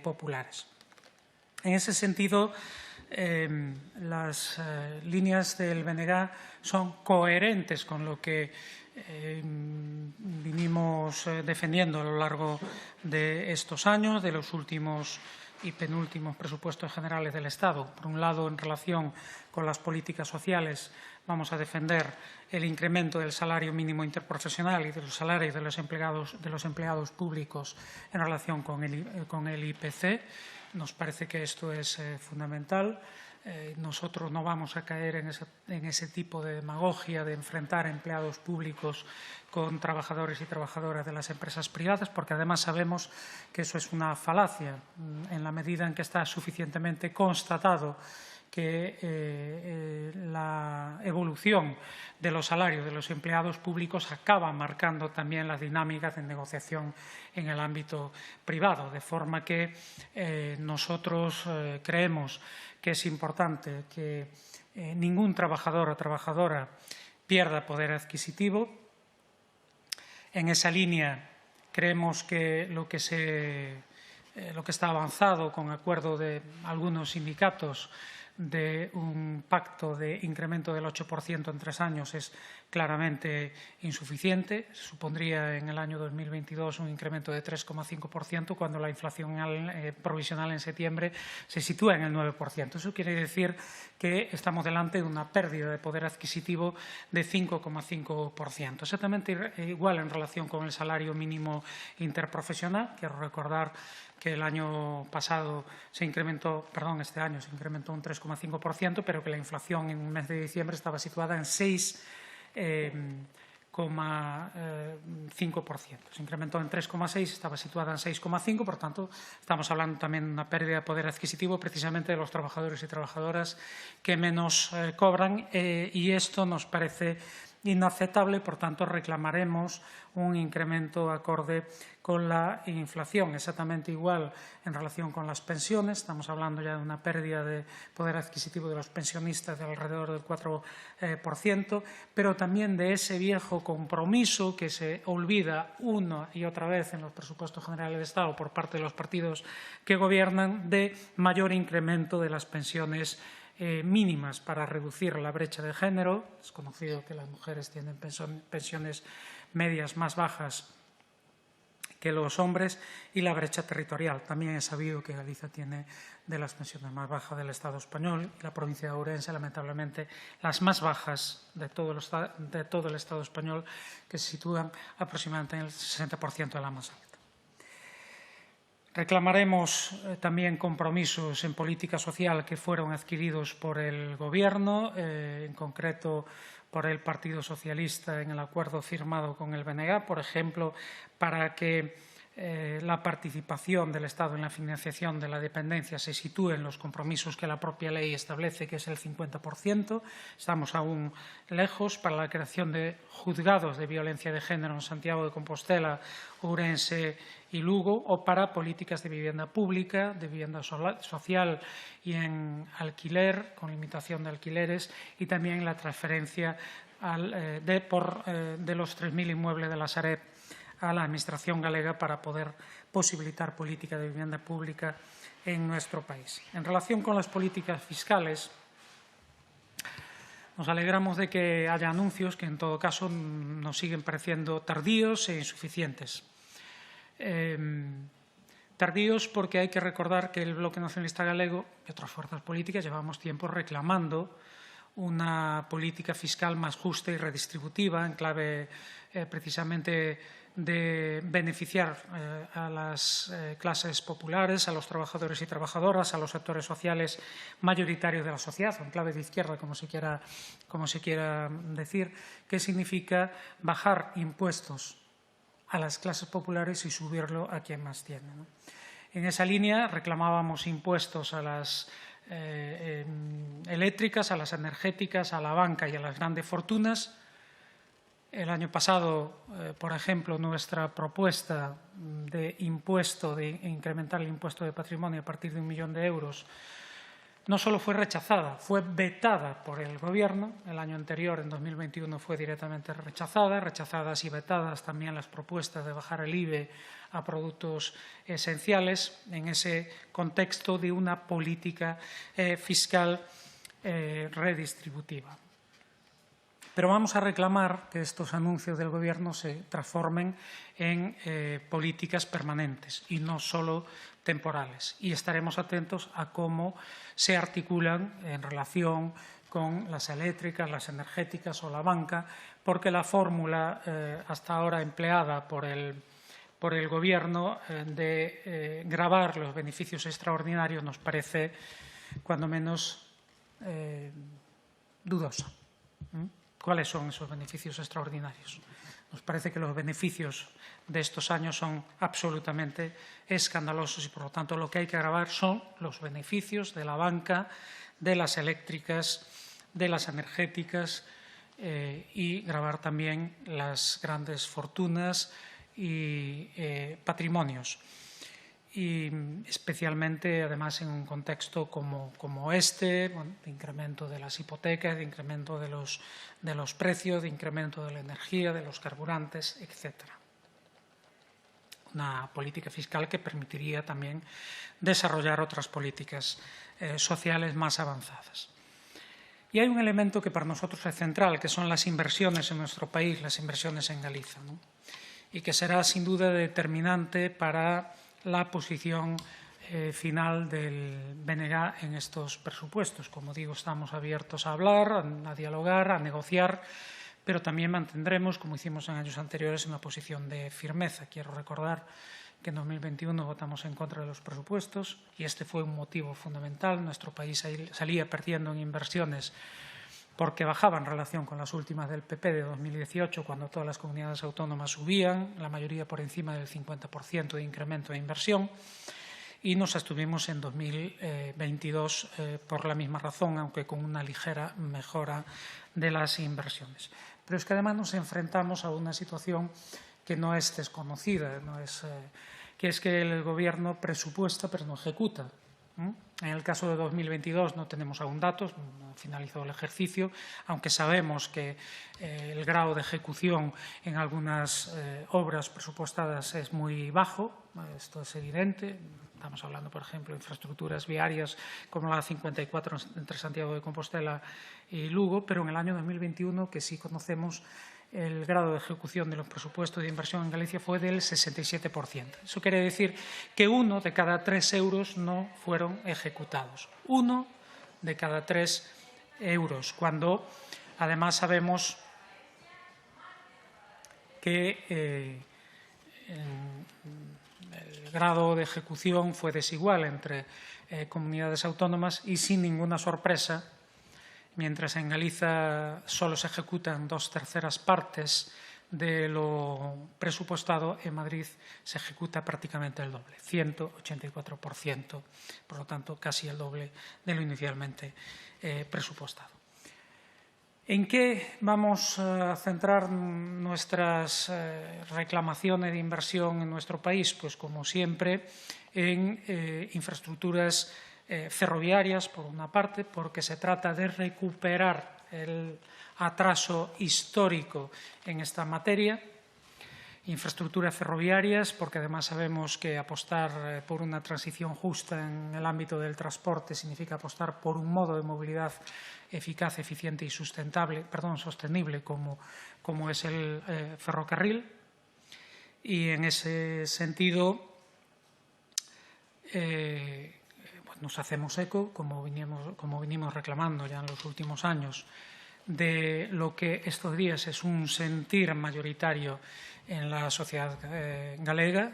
populares. En ese sentido, las líneas del BNG son coherentes con lo que vinimos defendiendo a lo largo de estos años, de los últimos y penúltimos presupuestos generales del Estado. Por un lado, en relación con las políticas sociales, vamos a defender el incremento del salario mínimo interprofesional y de los salarios de los empleados públicos en relación con el IPC. Nos parece que esto es fundamental. Nosotros no vamos a caer en ese tipo de demagogia de enfrentar empleados públicos con trabajadores y trabajadoras de las empresas privadas, porque además sabemos que eso es una falacia en la medida en que está suficientemente constatado que la evolución de los salarios de los empleados públicos acaba marcando también las dinámicas de negociación en el ámbito privado, de forma que nosotros creemos que es importante que ningún trabajador o trabajadora pierda poder adquisitivo. En esa línea creemos que lo que está avanzado con acuerdo de algunos sindicatos de un pacto de incremento del 8% en 3 años es claramente insuficiente. Supondría en el año 2022 un incremento de 3,5% cuando la inflación provisional en septiembre se sitúa en el 9%. Eso quiere decir que estamos delante de una pérdida de poder adquisitivo de 5,5%. Exactamente igual en relación con el salario mínimo interprofesional. Quiero recordar que el año pasado este año se incrementó un 3,5%, pero que la inflación en el mes de diciembre estaba situada en 6,5%. Se incrementó en 3,6, estaba situada en 6,5, por tanto, estamos hablando también de una pérdida de poder adquisitivo precisamente de los trabajadores y trabajadoras que menos cobran, y esto nos parece inaceptable. Por tanto, reclamaremos un incremento acorde con la inflación. Exactamente igual en relación con las pensiones. Estamos hablando ya de una pérdida de poder adquisitivo de los pensionistas de alrededor del 4%, pero también de ese viejo compromiso que se olvida una y otra vez en los presupuestos generales del Estado por parte de los partidos que gobiernan, de mayor incremento de las pensiones mínimas para reducir la brecha de género. Es conocido que las mujeres tienen pensiones medias más bajas que los hombres, y la brecha territorial. También es sabido que Galicia tiene de las pensiones más bajas del Estado español y la provincia de Ourense, lamentablemente, las más bajas de todo el Estado español, que se sitúan aproximadamente en el 60% de la más alta. Reclamaremos también compromisos en política social que fueron adquiridos por el Gobierno, en concreto por el Partido Socialista en el acuerdo firmado con el BNG, por ejemplo, para que la participación del Estado en la financiación de la dependencia se sitúe en los compromisos que la propia ley establece, que es el 50%. Estamos aún lejos. Para la creación de juzgados de violencia de género en Santiago de Compostela, Ourense y Lugo, o para políticas de vivienda pública, de vivienda social y en alquiler, con limitación de alquileres, y también la transferencia de los 3.000 inmuebles de la Sareb a la Administración galega para poder posibilitar política de vivienda pública en nuestro país. En relación con las políticas fiscales, nos alegramos de que haya anuncios que, en todo caso, nos siguen pareciendo tardíos e insuficientes. Tardíos porque hay que recordar que el Bloque Nacionalista Galego y otras fuerzas políticas llevamos tiempo reclamando una política fiscal más justa y redistributiva en clave precisamente de beneficiar a las clases populares, a los trabajadores y trabajadoras, a los sectores sociales mayoritarios de la sociedad, en clave de izquierda, como se quiera decir, que significa bajar impuestos a las clases populares y subirlo a quien más tiene, ¿no? En esa línea reclamábamos impuestos a las eléctricas, a las energéticas, a la banca y a las grandes fortunas. El año pasado, por ejemplo, nuestra propuesta de incrementar el impuesto de patrimonio a partir de 1 millón de euros no solo fue rechazada, fue vetada por el Gobierno. El año anterior, en 2021, fue directamente rechazadas y vetadas también las propuestas de bajar el IVA a productos esenciales en ese contexto de una política fiscal redistributiva. Pero vamos a reclamar que estos anuncios del Gobierno se transformen en políticas permanentes y no solo temporales. Y estaremos atentos a cómo se articulan en relación con las eléctricas, las energéticas o la banca, porque la fórmula hasta ahora empleada por el Gobierno de gravar los beneficios extraordinarios nos parece, cuando menos, dudosa. ¿Cuáles son esos beneficios extraordinarios? Nos parece que los beneficios de estos años son absolutamente escandalosos y, por lo tanto, lo que hay que gravar son los beneficios de la banca, de las eléctricas, de las energéticas y gravar también las grandes fortunas y patrimonios. Y especialmente, además, en un contexto como este, bueno, de incremento de las hipotecas, de incremento de los precios, de incremento de la energía, de los carburantes, etc. Una política fiscal que permitiría también desarrollar otras políticas sociales más avanzadas. Y hay un elemento que para nosotros es central, que son las inversiones en nuestro país, las inversiones en Galicia, ¿no? Y que será sin duda determinante para la posición final del BNG en estos presupuestos. Como digo, estamos abiertos a hablar, a dialogar, a negociar, pero también mantendremos, como hicimos en años anteriores, una posición de firmeza. Quiero recordar que en 2021 votamos en contra de los presupuestos y este fue un motivo fundamental. Nuestro país salía perdiendo en inversiones porque bajaba en relación con las últimas del PP de 2018, cuando todas las comunidades autónomas subían, la mayoría por encima del 50% de incremento de inversión, y nos abstuvimos en 2022 por la misma razón, aunque con una ligera mejora de las inversiones. Pero es que además nos enfrentamos a una situación que no es desconocida, que es que el Gobierno presupuesta pero no ejecuta. En el caso de 2022 no tenemos aún datos, no finalizó el ejercicio, aunque sabemos que el grado de ejecución en algunas obras presupuestadas es muy bajo, esto es evidente. Estamos hablando, por ejemplo, de infraestructuras viarias como la 54 entre Santiago de Compostela y Lugo, pero en el año 2021, que sí conocemos, el grado de ejecución de los presupuestos de inversión en Galicia fue del 67%. Eso quiere decir que 1 de cada 3 euros no fueron ejecutados. 1 de cada 3 euros, cuando además sabemos que el grado de ejecución fue desigual entre comunidades autónomas y, sin ninguna sorpresa, mientras en Galicia solo se ejecutan 2/3 partes de lo presupuestado, en Madrid se ejecuta prácticamente el doble, 184%, por lo tanto casi el doble de lo inicialmente presupuestado. ¿En qué vamos a centrar nuestras reclamaciones de inversión en nuestro país? Pues, como siempre, en infraestructuras ferroviarias, por una parte, porque se trata de recuperar el atraso histórico en esta materia. Infraestructuras ferroviarias, porque además sabemos que apostar por una transición justa en el ámbito del transporte significa apostar por un modo de movilidad eficaz, eficiente y sostenible como es el ferrocarril. Y en ese sentido nos hacemos eco, como vinimos reclamando ya en los últimos años, de lo que estos días es un sentir mayoritario en la sociedad galega,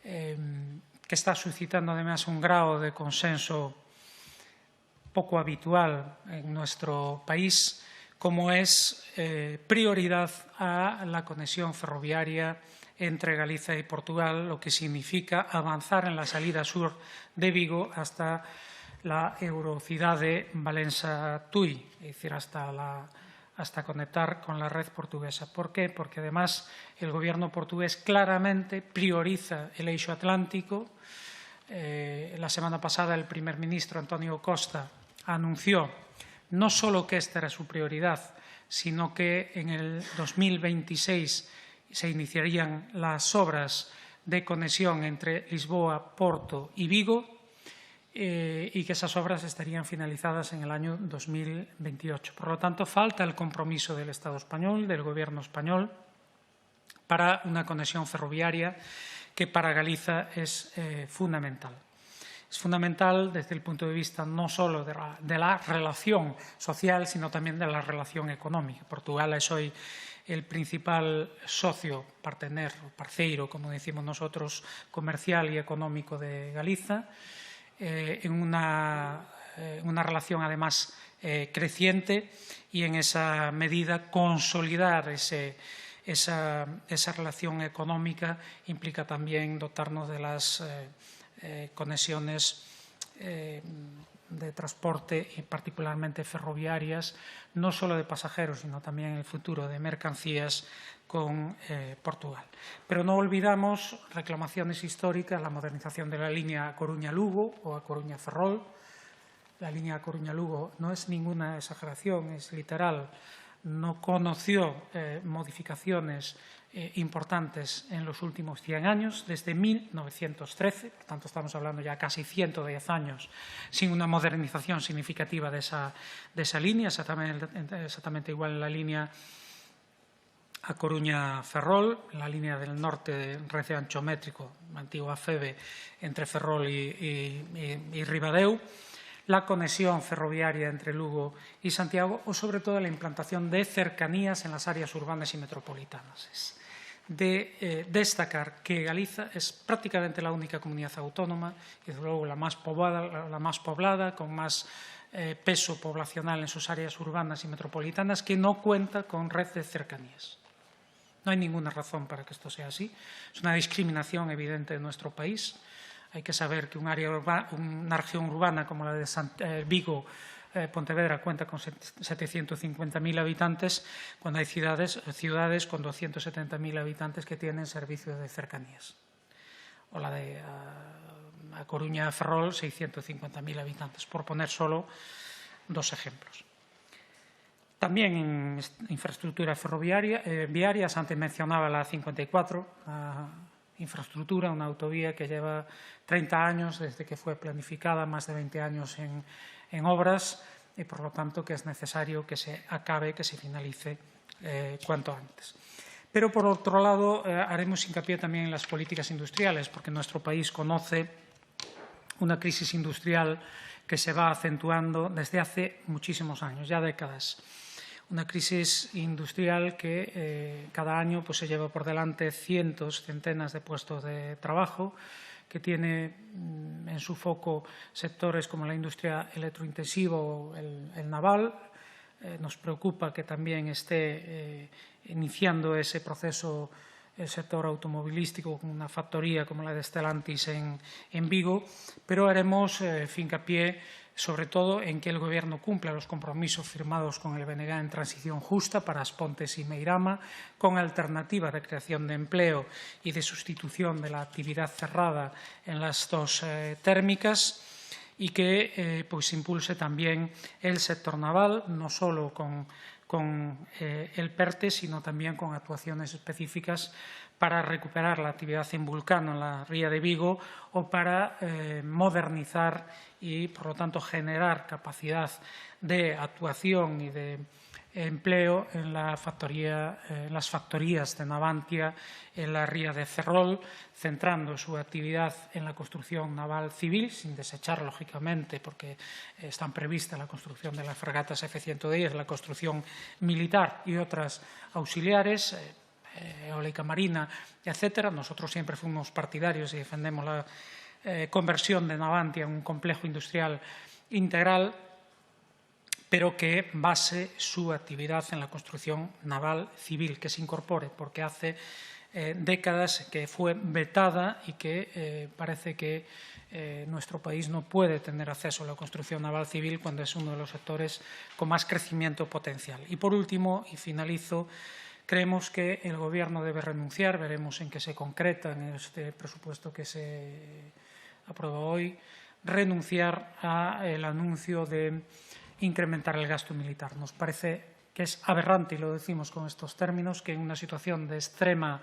que está suscitando además un grado de consenso poco habitual en nuestro país, como es prioridad a la conexión ferroviaria entre Galicia y Portugal, lo que significa avanzar en la salida sur de Vigo hasta la Eurocidade Valença-Tui, es decir, hasta conectar con la red portuguesa. ¿Por qué? Porque además el Gobierno portugués claramente prioriza el eixo atlántico, La semana pasada el primer ministro Antonio Costa anunció no solo que esta era su prioridad, sino que en el 2026 se iniciarían las obras de conexión entre Lisboa, Porto y Vigo, y que esas obras estarían finalizadas en el año 2028. Por lo tanto, falta el compromiso del Estado español, del Gobierno español, para una conexión ferroviaria que para Galiza es fundamental. Es fundamental desde el punto de vista no solo de la relación social, sino también de la relación económica. Portugal es hoy el principal socio, parceiro, como decimos nosotros, comercial y económico de Galiza, en una relación además creciente, y en esa medida consolidar esa relación económica implica también dotarnos de las conexiones de transporte, y particularmente ferroviarias, no solo de pasajeros, sino también en el futuro de mercancías con Portugal. Pero no olvidamos reclamaciones históricas, la modernización de la línea A Coruña-Lugo o A Coruña-Ferrol. La línea A Coruña-Lugo no es ninguna exageración, es literal. No conoció modificaciones importantes en los últimos 100 años, desde 1913, por tanto estamos hablando ya casi 110 años sin una modernización significativa de esa línea, exactamente igual en la línea A Coruña-Ferrol, en la línea del norte de red de anchométrico, antigua FEBE, entre Ferrol y Ribadeu, la conexión ferroviaria entre Lugo y Santiago, o sobre todo la implantación de cercanías en las áreas urbanas y metropolitanas. Es de destacar que Galiza es prácticamente la única comunidad autónoma, y desde luego la más poblada, con más peso poblacional en sus áreas urbanas y metropolitanas, que no cuenta con red de cercanías. No hay ninguna razón para que esto sea así. Es una discriminación evidente de nuestro país. Hay que saber que una región urbana como la de Vigo, Pontevedra, cuenta con 750.000 habitantes, cuando hay ciudades con 270.000 habitantes que tienen servicios de cercanías. O la de A Coruña-Ferrol, 650.000 habitantes, por poner solo dos ejemplos. También en infraestructura ferroviaria, viarias, antes mencionaba la 54, infraestructura, una autovía que lleva 30 años desde que fue planificada, más de 20 años en obras, y por lo tanto que es necesario que se acabe, que se finalice cuanto antes. Pero por otro lado haremos hincapié también en las políticas industriales, porque nuestro país conoce una crisis industrial que se va acentuando desde hace muchísimos años, ya décadas. Una crisis industrial que cada año se lleva por delante centenas de puestos de trabajo, que tiene en su foco sectores como la industria electrointensiva o el naval. Nos preocupa que también esté iniciando ese proceso el sector automovilístico con una factoría como la de Stellantis en Vigo, pero haremos hincapié sobre todo en que el Gobierno cumpla los compromisos firmados con el BNG en transición justa para As Pontes y Meirama, con alternativa de creación de empleo y de sustitución de la actividad cerrada en las dos térmicas, y que impulse también el sector naval, no solo con el PERTE, sino también con actuaciones específicas para recuperar la actividad en Vulcano, en la ría de Vigo, o para modernizar y, por lo tanto, generar capacidad de actuación y de empleo en las factorías de Navantia en la ría de Ferrol, centrando su actividad en la construcción naval civil, sin desechar, lógicamente, porque están previstas la construcción de las fragatas F-110, la construcción militar y otras auxiliares, eólica marina, etcétera. Nosotros siempre fuimos partidarios y defendemos la conversión de Navantia en un complejo industrial integral, pero que base su actividad en la construcción naval civil, que se incorpore, porque hace décadas que fue vetada y que parece que nuestro país no puede tener acceso a la construcción naval civil cuando es uno de los sectores con más crecimiento potencial. Y por último, y finalizo, creemos que el Gobierno debe renunciar, veremos en qué se concreta en este presupuesto que se aprueba hoy, renunciar al anuncio de incrementar el gasto militar. Nos parece que es aberrante, y lo decimos con estos términos, que en una situación de extrema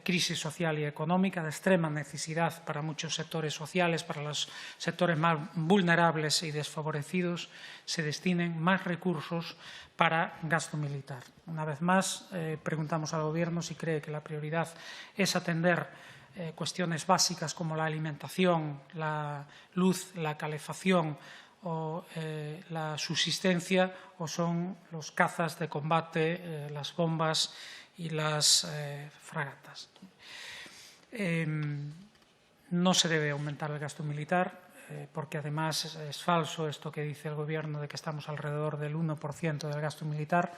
crisis social y económica, de extrema necesidad para muchos sectores sociales, para los sectores más vulnerables y desfavorecidos, se destinen más recursos para gasto militar. Una vez más, preguntamos al Gobierno si cree que la prioridad es atender cuestiones básicas como la alimentación, la luz, la calefacción o la subsistencia, o son los cazas de combate, las bombas y las fragatas. No se debe aumentar el gasto militar, porque además es falso esto que dice el Gobierno de que estamos alrededor del 1% del gasto militar.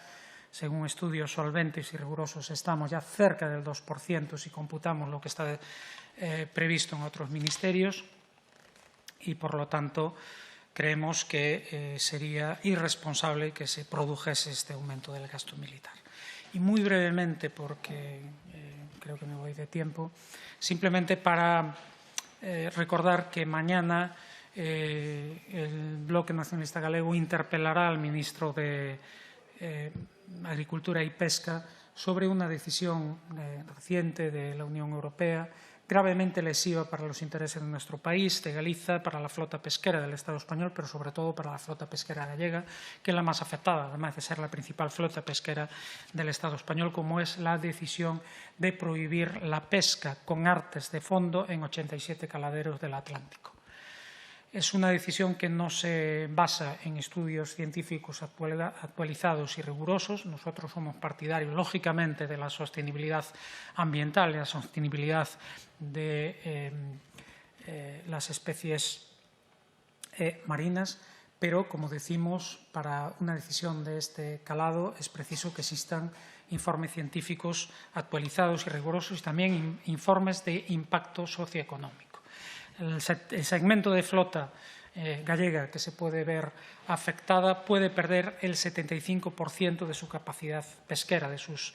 Según estudios solventes y rigurosos, estamos ya cerca del 2% si computamos lo que está previsto en otros ministerios, y por lo tanto creemos que sería irresponsable que se produjese este aumento del gasto militar. Y muy brevemente, porque creo que me voy de tiempo, simplemente para recordar que mañana el Bloque Nacionalista Galego interpelará al ministro de Agricultura y Pesca sobre una decisión reciente de la Unión Europea gravemente lesiva para los intereses de nuestro país, de Galiza, para la flota pesquera del Estado español, pero sobre todo para la flota pesquera gallega, que es la más afectada, además de ser la principal flota pesquera del Estado español, como es la decisión de prohibir la pesca con artes de fondo en 87 caladeros del Atlántico. Es una decisión que no se basa en estudios científicos actualizados y rigurosos. Nosotros somos partidarios, lógicamente, de la sostenibilidad ambiental y la sostenibilidad de las especies marinas, pero, como decimos, para una decisión de este calado es preciso que existan informes científicos actualizados y rigurosos y también informes de impacto socioeconómico. El segmento de flota gallega que se puede ver afectada puede perder el 75% de su capacidad pesquera, de sus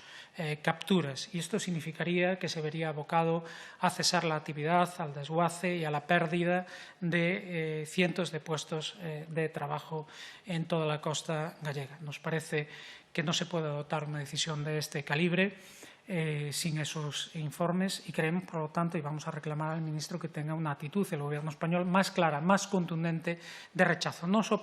capturas, y esto significaría que se vería abocado a cesar la actividad, al desguace y a la pérdida de cientos de puestos de trabajo en toda la costa gallega. Nos parece que no se puede adoptar una decisión de este calibre sin esos informes, y creemos, por lo tanto, y vamos a reclamar al ministro que tenga una actitud del Gobierno español más clara, más contundente de rechazo, no solo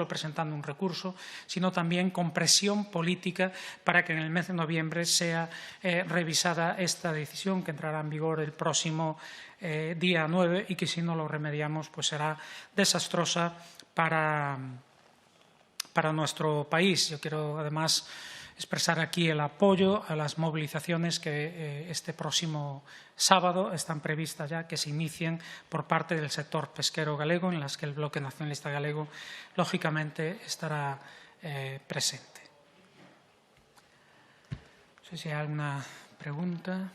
presentando un recurso, sino también con presión política para que en el mes de noviembre sea revisada esta decisión, que entrará en vigor el próximo día 9 y que, si no lo remediamos, pues será desastrosa para nuestro país. Yo quiero, además, expresar aquí el apoyo a las movilizaciones que este próximo sábado están previstas ya que se inicien por parte del sector pesquero galego, en las que el Bloque Nacionalista Galego, lógicamente, estará presente. No sé si hay alguna pregunta.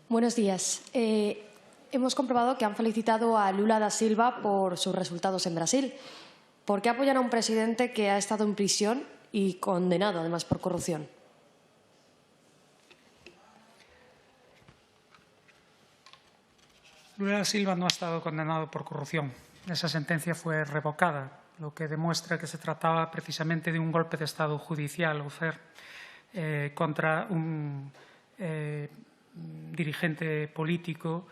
Buenos días. Hemos comprobado que han felicitado a Lula da Silva por sus resultados en Brasil. ¿Por qué apoyan a un presidente que ha estado en prisión y condenado, además, por corrupción? Lula da Silva no ha estado condenado por corrupción. Esa sentencia fue revocada, lo que demuestra que se trataba precisamente de un golpe de Estado judicial contra un dirigente político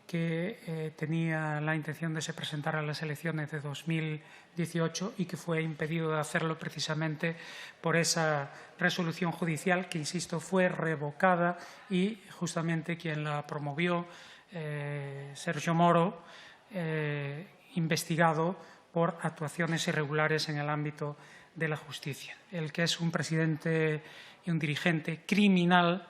que tenía la intención de se presentar a las elecciones de 2018 y que fue impedido de hacerlo precisamente por esa resolución judicial que, insisto, fue revocada, y justamente quien la promovió, Sergio Moro, investigado por actuaciones irregulares en el ámbito de la justicia. El que es un presidente y un dirigente criminal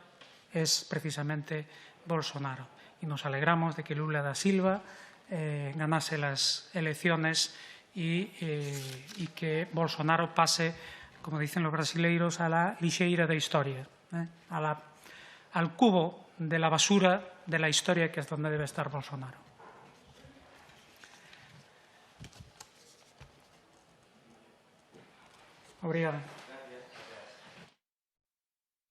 es precisamente Bolsonaro. Y nos alegramos de que Lula da Silva ganase las elecciones y que Bolsonaro pase, como dicen los brasileiros, a la lixeira da historia, al cubo de la basura de la historia, que es donde debe estar Bolsonaro. Obrigado.